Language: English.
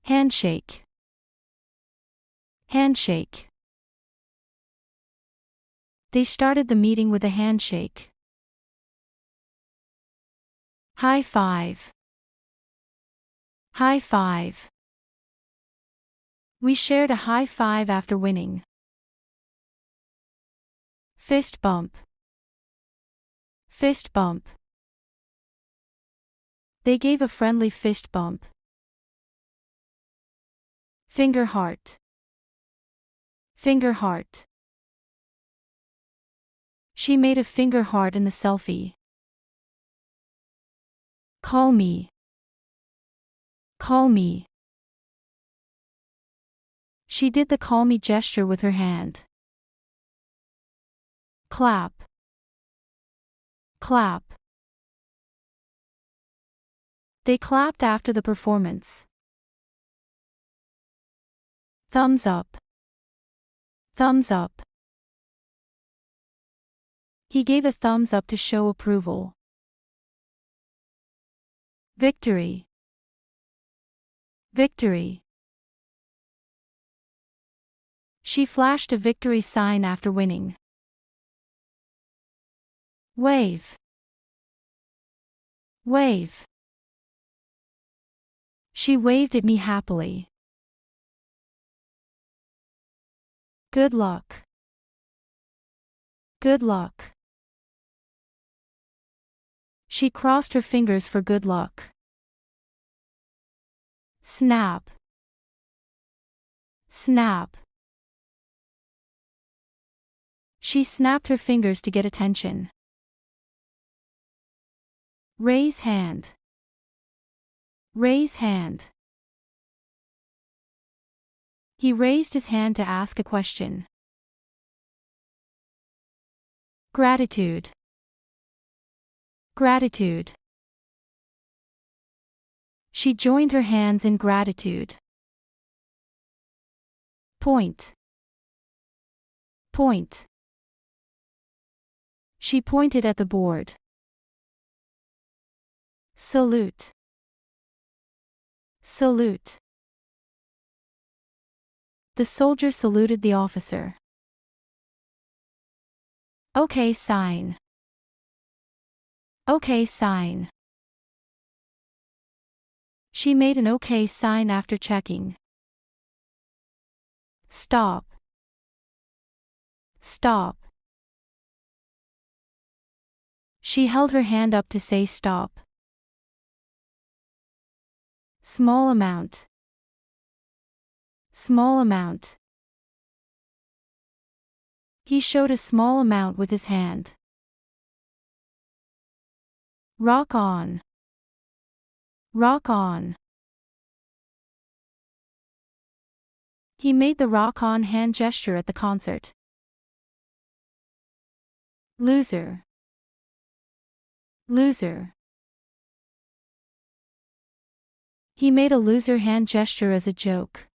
Handshake. Handshake. They started the meeting with a handshake. High five. High five. We shared a high five after winning. Fist bump. Fist bump. They gave a friendly fist bump. Finger heart. Finger heart. She made a finger heart in the selfie. Call me. Call me. She did the call me gesture with her hand. Clap. Clap. They clapped after the performance. Thumbs up. Thumbs up. He gave a thumbs up to show approval. Victory. Victory. She flashed a victory sign after winning. Wave. Wave. She waved at me happily. Good luck. Good luck. She crossed her fingers for good luck. Snap. Snap. She snapped her fingers to get attention. Raise hand. Raise hand. He raised his hand to ask a question. Gratitude. Gratitude. She joined her hands in gratitude. Point. Point. She pointed at the board. Salute. Salute. The soldier saluted the officer. Okay sign. Okay sign. She made an okay sign after checking. Stop. Stop. She held her hand up to say stop. Small amount. Small amount. He showed a small amount with his hand. Rock on. Rock on. He made the rock on hand gesture at the concert. Loser. Loser. He made a loser hand gesture as a joke.